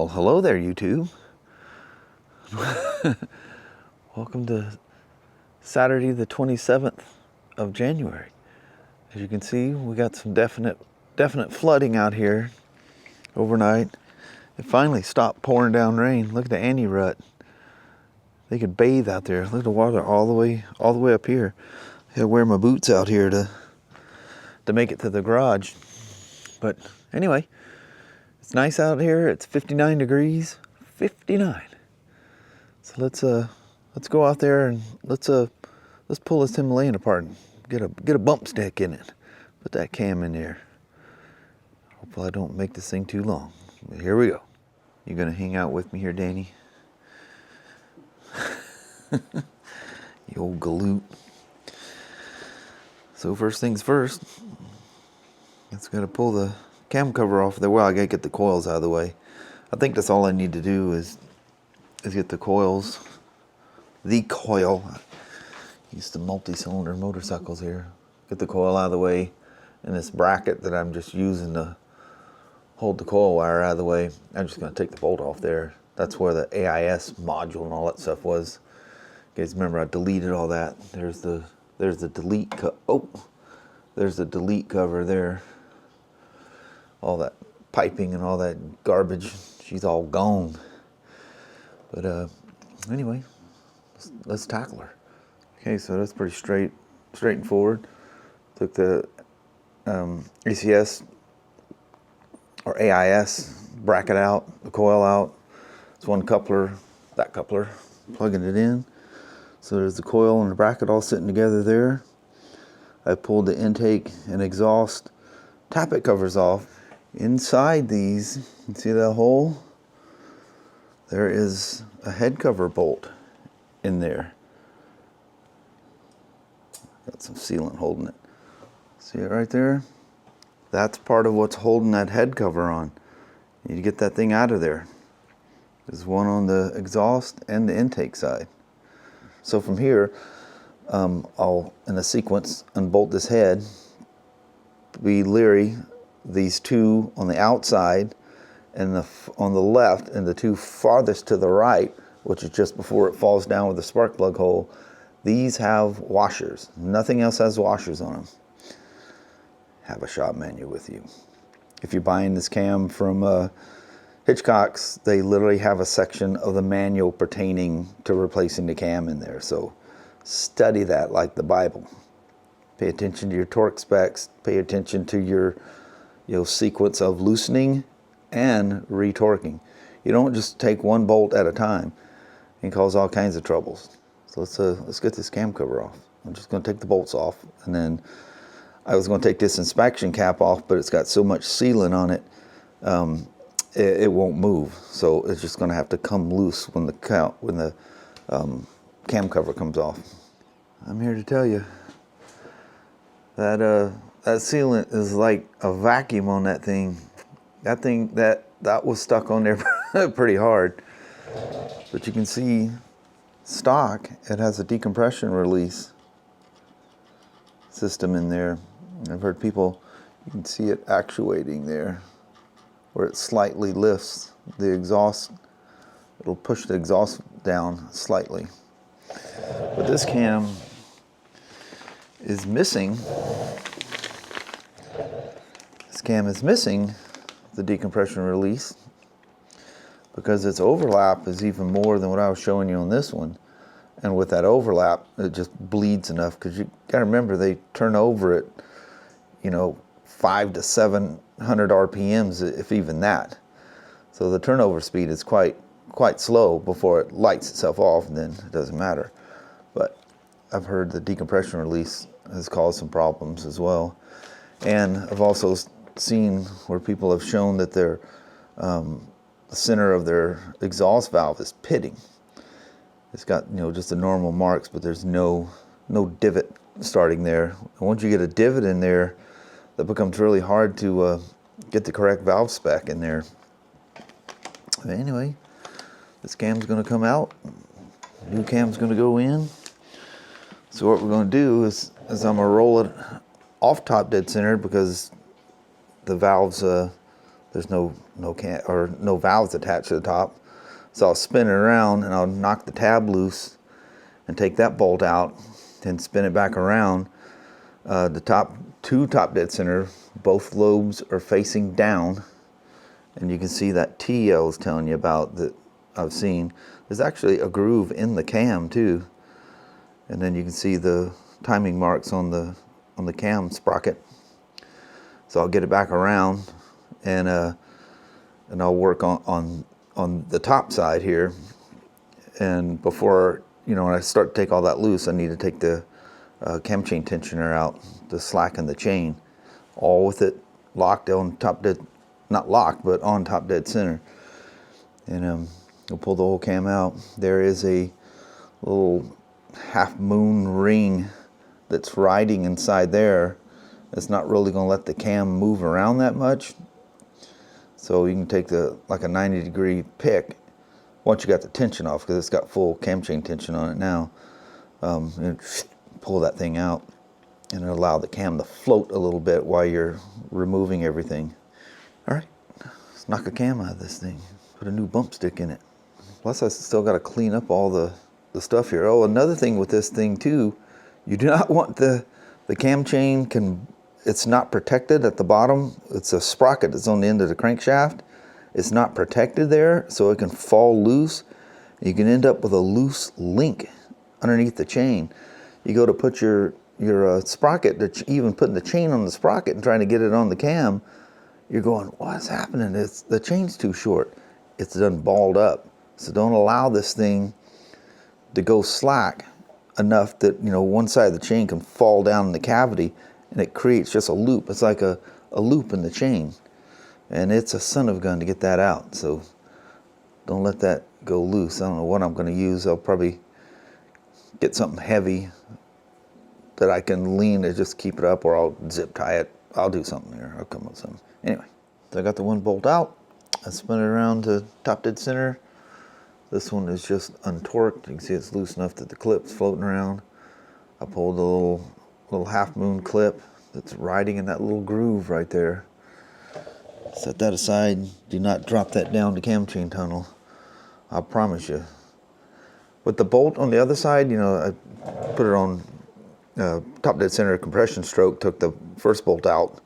Well, hello there, YouTube. Welcome to Saturday, the 27th of January. As you can see, we got some definite flooding out here overnight. It finally stopped pouring down rain. Look at the Annie rut. They could bathe out there. Look at the water all the way up here. I had to wear my boots out here to make it to the garage. But anyway, it's nice out here. It's 59 degrees. 59. So let's go out there and let's pull this Himalayan apart and get a bump stick in it. Put that cam in there. Hopefully I don't make this thing too long. But here we go. You gonna hang out with me here, Danny? You old galoot. So first things first, let's gotta pull the cam cover off there. Well, I gotta get the coils out of the way. I think that's all I need to do is get the coils. The coil. Use the multi-cylinder motorcycles here. Get the coil out of the way, and this bracket that I'm just using to hold the coil wire out of the way. I'm just gonna take the bolt off there. That's where the AIS module and all that stuff was. You guys remember I deleted all that. There's the delete there's the delete cover there. All that piping and all that garbage, she's all gone. But anyway, let's tackle her. Okay, so that's pretty straight and forward. Took the ACS or AIS bracket out, the coil out. It's one coupler, that coupler, plugging it in. So there's the coil and the bracket all sitting together there. I pulled the intake and exhaust tappet covers off. Inside these, you can see that hole? There is a head cover bolt in there. Got some sealant holding it. See it right there? That's part of what's holding that head cover on. You need to get that thing out of there. There's one on the exhaust and the intake side. So from here, I'll, in a sequence, unbolt this head. Be leery, these two on the outside and on the left, and the two farthest to the right, which is just before it falls down with the spark plug hole. These have washers. Nothing else has washers on them. Have a shop manual with you. If you're buying this cam from Hitchcock's, they literally have a section of the manual pertaining to replacing the cam in there. So study that like the Bible. Pay attention to your torque specs. Pay attention to your sequence of loosening and retorquing. You don't just take one bolt at a time and cause all kinds of troubles. So let's get this cam cover off. I'm just going to take the bolts off, and then I was going to take this inspection cap off, but it's got so much sealant on it, it won't move. So it's just going to have to come loose when the cam cover comes off. I'm here to tell you that that sealant is like a vacuum on that thing. That was stuck on there pretty hard. But you can see stock, it has a decompression release system in there. I've heard people, you can see it actuating there, where it slightly lifts the exhaust. It'll push the exhaust down slightly. But this cam is missing. This cam is missing the decompression release because its overlap is even more than what I was showing you on this one. And with that overlap, it just bleeds enough, because you gotta remember they turn over at 500 to 700 RPMs, if even that. So the turnover speed is quite slow before it lights itself off, and then it doesn't matter. But I've heard the decompression release has caused some problems as well. And I've also seen where people have shown that their the center of their exhaust valve is pitting. It's got just the normal marks, but there's no divot starting there. And once you get a divot in there, that becomes really hard to get the correct valve spec in there. But anyway, this cam's going to come out. New cam's going to go in. So what we're going to do is I'm going to roll it off top dead center, because the valves there's no valves attached to the top. So I'll spin it around and I'll knock the tab loose and take that bolt out, then spin it back around. The two top dead center, both lobes are facing down, and you can see that T I was telling you about that I've seen. There's actually a groove in the cam too, and then you can see the timing marks on the cam sprocket. So I'll get it back around, and I'll work on the top side here. And before, when I start to take all that loose, I need to take the cam chain tensioner out to slacken the chain, all with it locked on top dead, not locked, but on top dead center. And we'll pull the whole cam out. There is a little half moon ring that's riding inside there. It's not really going to let the cam move around that much. So you can take like a 90-degree pick once you got the tension off, because it's got full cam chain tension on it now. And pull that thing out and allow the cam to float a little bit while you're removing everything. All right, let's knock a cam out of this thing. Put a new bump stick in it. Plus I still got to clean up all the stuff here. Oh, another thing with this thing too, you do not want the cam chain it's not protected at the bottom. It's a sprocket that's on the end of the crankshaft. It's not protected there, so it can fall loose. You can end up with a loose link underneath the chain. You go to put your sprocket, even putting the chain on the sprocket and trying to get it on the cam, you're going, what's happening? The chain's too short. It's done balled up. So don't allow this thing to go slack enough that one side of the chain can fall down in the cavity, and it creates just a loop. It's like a loop in the chain, and it's a son of a gun to get that out. So don't let that go loose. I don't know what I'm going to use. I'll probably get something heavy that I can lean to just keep it up, or I'll zip tie it. I'll do something here. I'll come up with something. Anyway, so I got the one bolt out. I spin it around to top dead center. This one is just untorqued. You can see it's loose enough that the clip's floating around. I pulled the little half moon clip that's riding in that little groove right there. Set that aside. Do not drop that down to cam chain tunnel. I promise you. With the bolt on the other side, I put it on top dead center compression stroke, took the first bolt out.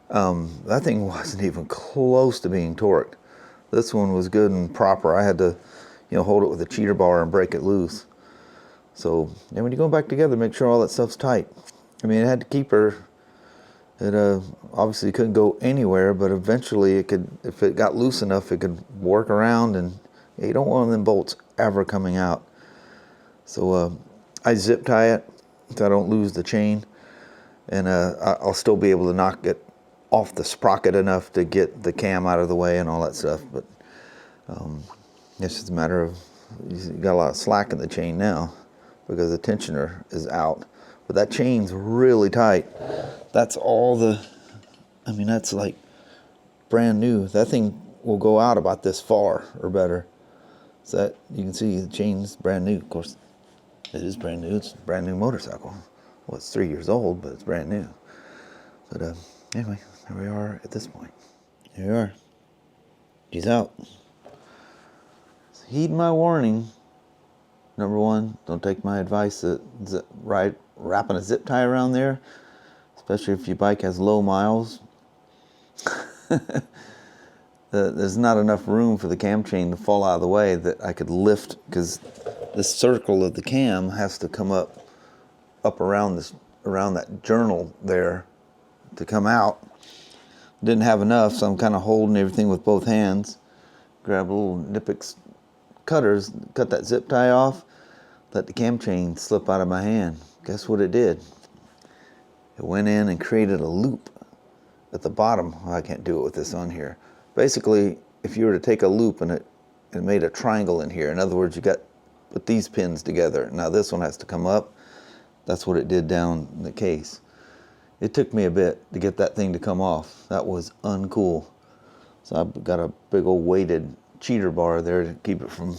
That thing wasn't even close to being torqued. This one was good and proper. I had to, hold it with a cheater bar and break it loose. So, and when you go back together, make sure all that stuff's tight. I mean, it had to keep her. It obviously couldn't go anywhere, but eventually it could, if it got loose enough, it could work around, and you don't want them bolts ever coming out. So I zip tie it so I don't lose the chain, and I'll still be able to knock it off the sprocket enough to get the cam out of the way and all that stuff. But it's just a matter of, you got a lot of slack in the chain now because the tensioner is out. But that chain's really tight. That's that's like brand new. That thing will go out about this far or better. So that, you can see the chain's brand new. Of course, it is brand new. It's a brand new motorcycle. Well, it's 3 years old, but it's brand new. But anyway, here we are at this point. Here we are. She's out. So heed my warning. Number one, don't take my advice that wrapping a zip tie around there, especially if your bike has low miles. There's not enough room for the cam chain to fall out of the way that I could lift, because this circle of the cam has to come up around that journal there to come out. Didn't have enough, so I'm kind of holding everything with both hands. Grab a little Nipix cutters, cut that zip tie off, let the cam chain slip out of my hand. Guess what it did? It went in and created a loop at the bottom. Well, I can't do it with this on here. Basically, if you were to take a loop and it made a triangle in here, in other words, put these pins together. Now this one has to come up. That's what it did down in the case. It took me a bit to get that thing to come off. That was uncool. So I've got a big old weighted cheater bar there to keep it from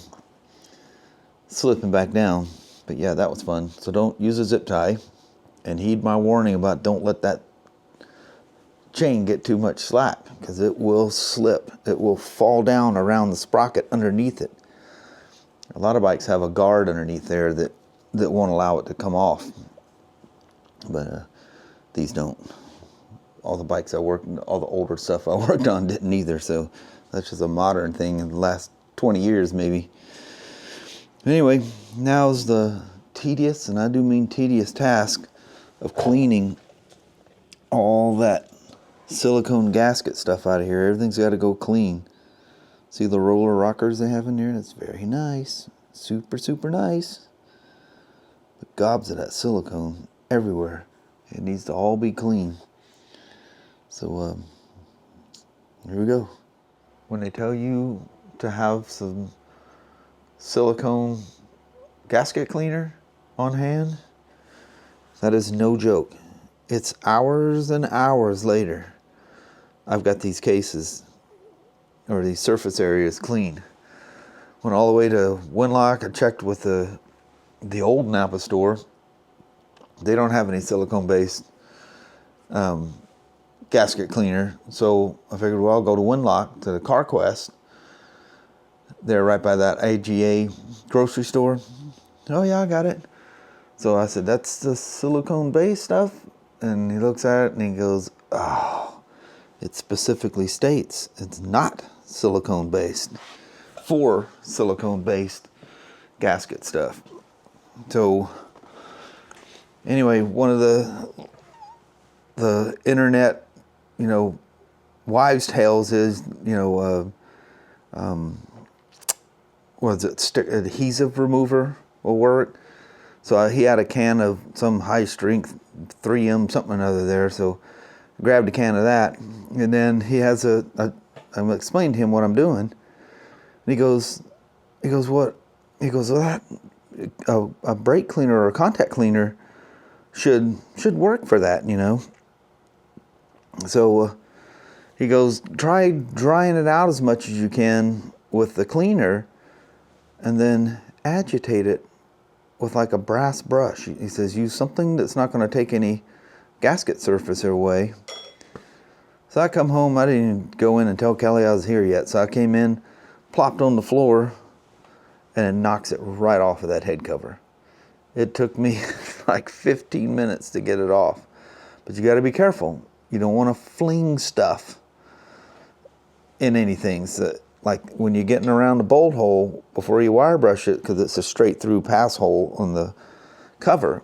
slipping back down. But yeah, that was fun. So don't use a zip tie, and heed my warning about don't let that chain get too much slack, because it will slip. It will fall down around the sprocket underneath it. A lot of bikes have a guard underneath there that won't allow it to come off, but these don't. All the bikes I worked, all the older stuff I worked on didn't either, so that's just a modern thing in the last 20 years maybe. Anyway, now's the tedious, and I do mean tedious, task of cleaning all that silicone gasket stuff out of here. Everything's got to go clean. See the roller rockers they have in there? That's very nice. Super, super nice. The gobs of that silicone everywhere. It needs to all be clean. So, here we go. When they tell you to have some silicone gasket cleaner on hand, that is no joke. It's hours and hours later. I've got these cases, or these surface areas, clean. Went all the way to Winlock. I checked with the old Napa store. They don't have any silicone-based gasket cleaner. So I figured, well, I'll go to Winlock, to the CarQuest. They're right by that AGA grocery store. Oh yeah, I got it. So I said, that's the silicone-based stuff? And he looks at it and he goes, oh, it specifically states it's not silicone-based for silicone-based gasket stuff. So anyway, one of the internet, wives' tales is, what is it, adhesive remover will work. So he had a can of some high strength 3M something or another there, so I grabbed a can of that, and then he has I'm explaining to him what I'm doing, and he goes what? He goes, well, that a brake cleaner or a contact cleaner should work for that, So he goes, try drying it out as much as you can with the cleaner, and then agitate it with like a brass brush. He says, use something that's not going to take any gasket surface away. So I come home. I didn't even go in and tell Kelly I was here yet. So I came in, plopped on the floor, and it knocks it right off of that head cover. It took me like 15 minutes to get it off. But you got to be careful. You don't want to fling stuff in anything. So, like when you're getting around the bolt hole before you wire brush it, because it's a straight through pass hole on the cover.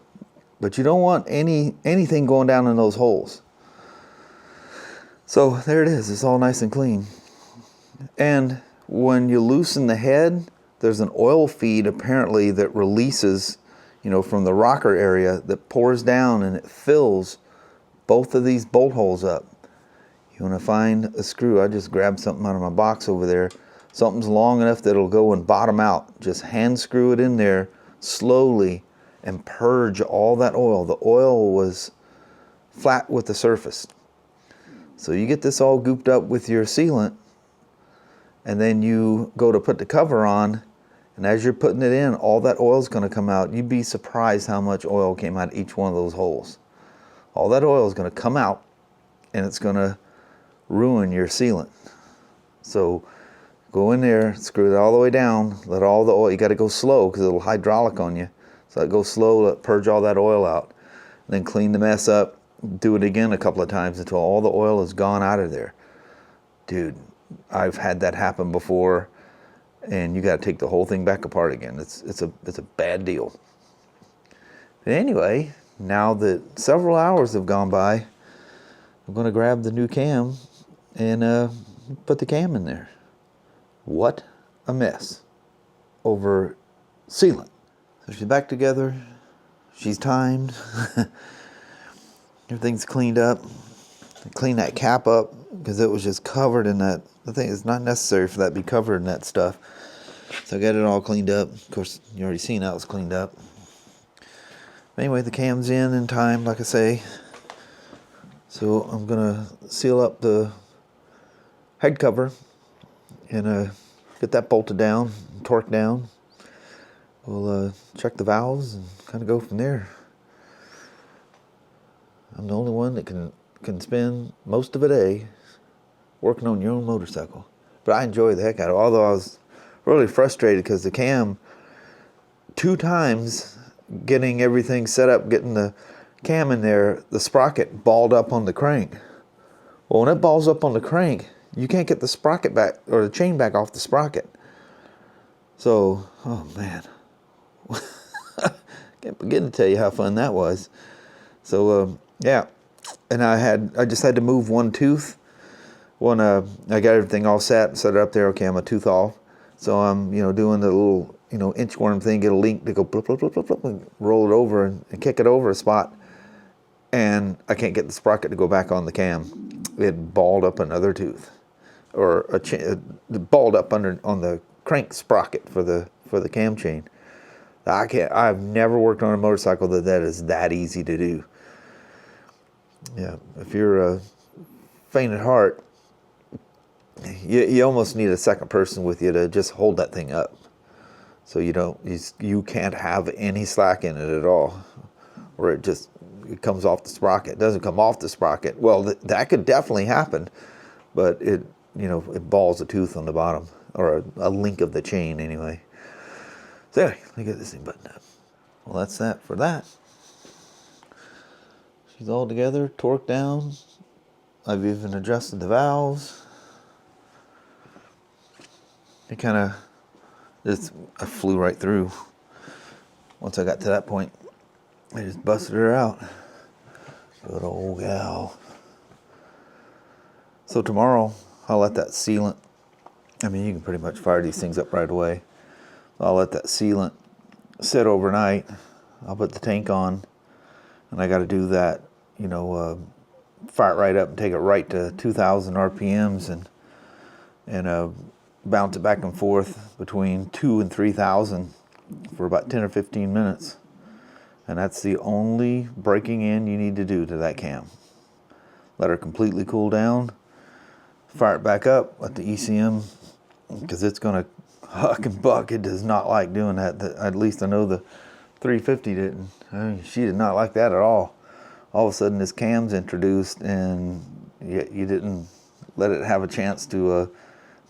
But you don't want anything going down in those holes. So there it is. It's all nice and clean. And when you loosen the head, there's an oil feed apparently that releases, from the rocker area, that pours down and it fills both of these bolt holes up. You want to find a screw. I just grabbed something out of my box over there. Something's long enough that it'll go and bottom out. Just hand screw it in there slowly and purge all that oil. The oil was flat with the surface. So you get this all gooped up with your sealant, and then you go to put the cover on, and as you're putting it in, all that oil's going to come out. You'd be surprised how much oil came out of each one of those holes. All that oil is going to come out, and it's going to ruin your sealant. So go in there, screw it all the way down, let all the oil, you got to go slow because it'll hydraulic on you. So go slow, let purge all that oil out. And then clean the mess up, do it again a couple of times until all the oil is gone out of there. Dude, I've had that happen before, and you got to take the whole thing back apart again. It's a bad deal. But anyway, now that several hours have gone by, I'm going to grab the new cam and put the cam in there. What a mess over sealant. So she's back together. She's timed. Everything's cleaned up. I cleaned that cap up because it was just covered in that. The thing is not necessary for that to be covered in that stuff. So I got it all cleaned up. Of course, you already seen how it was cleaned up. Anyway, the cam's in time, like I say. So I'm gonna seal up the head cover and get that bolted down, torqued down. We'll check the valves and kind of go from there. I'm the only one that can can spend most of a day working on your own motorcycle. But I enjoy the heck out of it, although I was really frustrated because the cam, 2 times getting everything set up, getting the cam in there, the sprocket balled up on the crank. Well, when it balls up on the crank, you can't get the sprocket back, or the chain back off the sprocket. So, oh man. Can't begin to tell you how fun that was. So, yeah. And I just had to move one tooth. I got everything all set it up there. Okay, I'm a tooth off. So I'm, doing the little, inchworm thing, get a link to go blip, blip, blip, blip, blip, and roll it over and kick it over a spot. And I can't get the sprocket to go back on the cam. It balled up another tooth, or balled up on the crank sprocket for the cam chain. I've never worked on a motorcycle that is that easy to do. Yeah, if you're faint at heart, you almost need a second person with you to just hold that thing up, so you can't have any slack in it at all, or it comes off the sprocket. It doesn't come off the sprocket. Well, that could definitely happen, but it balls a tooth on the bottom, or a link of the chain anyway. So anyway, let me get this thing buttoned up. Well, that's that for that. She's all together, torqued down. I've even adjusted the valves. I flew right through. Once I got to that point, I just busted her out. Good old gal. So tomorrow, I'll let that sealant, you can pretty much fire these things up right away. I'll let that sealant sit overnight. I'll put the tank on, and I got to do that, fire it right up and take it right to 2,000 RPMs and bounce it back and forth between 2,000 and 3,000 for about 10 or 15 minutes. And that's the only breaking in you need to do to that cam. Let her completely cool down, fire it back up, let the ECM, because it's going to huck and buck. It does not like doing that. At least I know the 350 didn't. She did not like that at all. All of a sudden this cam's introduced, and you didn't let it have a chance to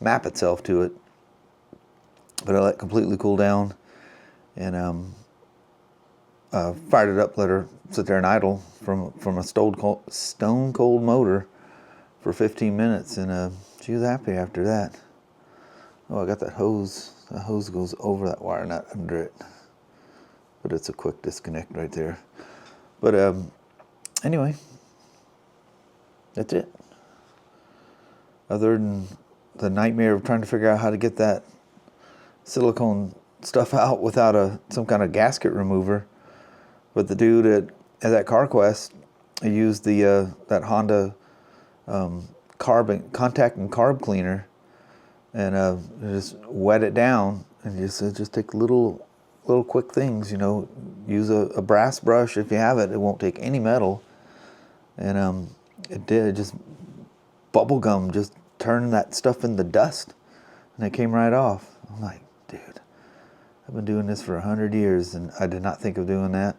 map itself to it. But I let it completely cool down, and fired it up, let her sit there and idle from a stone cold motor for 15 minutes, and she was happy after that. Oh, I got that hose. The hose goes over that wire, not under it. But it's a quick disconnect right there. But anyway, that's it. Other than the nightmare of trying to figure out how to get that silicone stuff out without some kind of gasket remover. But the dude at that CarQuest, I used that Honda contact and carb cleaner, and just wet it down, and just take little quick things, use a brass brush if you have it. It won't take any metal, and it just bubble gum, just turned that stuff into dust, and it came right off. I'm like, dude, I've been doing this for 100 years, and I did not think of doing that.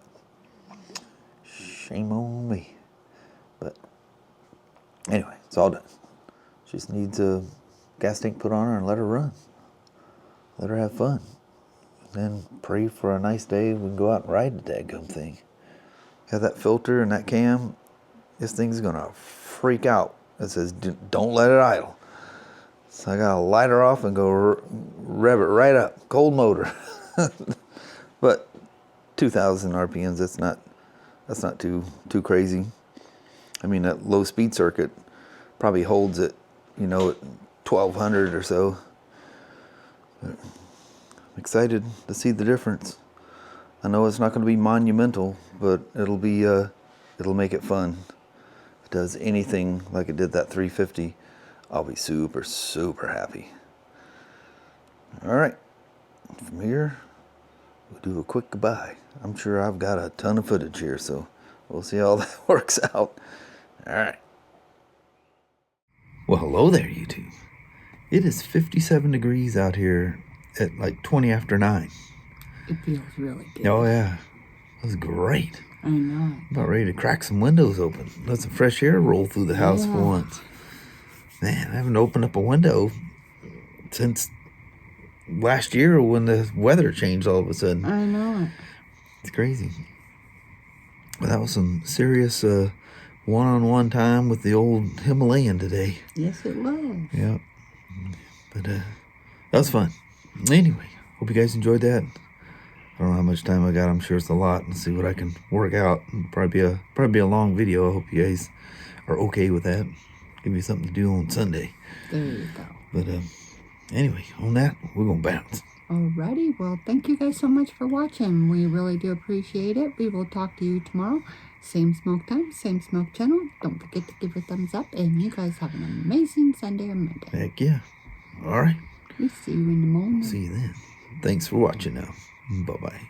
Shame on me. But anyway, it's all done. Just needs a gas tank put on her and let her run. Let her have fun. And then pray for a nice day. We can go out and ride the dadgum thing. Have that filter and that cam. This thing's gonna freak out. It says, don't let it idle. So I gotta light her off and go rev it right up. Cold motor. But 2,000 RPMs, that's not too crazy. That low speed circuit probably holds it, at 1,200 or so. But I'm excited to see the difference. I know it's not going to be monumental, but it'll make it fun. If it does anything like it did that 350, I'll be super, super happy. All right, from here, we'll do a quick goodbye. I'm sure I've got a ton of footage here, so we'll see how that works out. All right. Well, hello there, YouTube. It is 57 degrees out here at like 20 after 9. It feels really good. Oh, yeah. That's great. I know. About ready to crack some windows open. Let some fresh air roll through the house for once. Man, I haven't opened up a window since last year when the weather changed all of a sudden. I know. It's crazy. But that was some serious one-on-one time with the old Himalayan today. Yes, it was. Yep. But that was fun. Anyway, hope you guys enjoyed that. I don't know how much time I got. I'm sure it's a lot. Let's see what I can work out. It'll probably be a long video. I hope you guys are okay with that. Give me something to do on Sunday. There you go. But anyway, on that, we're gonna bounce. Alrighty, well, thank you guys so much for watching. We really do appreciate it. We will talk to you tomorrow. Same smoke time, same smoke channel. Don't forget to give a thumbs up, and you guys have an amazing Sunday or Monday. Heck yeah. All right. We'll see you in the morning. See you then. Thanks for watching now. Bye-bye.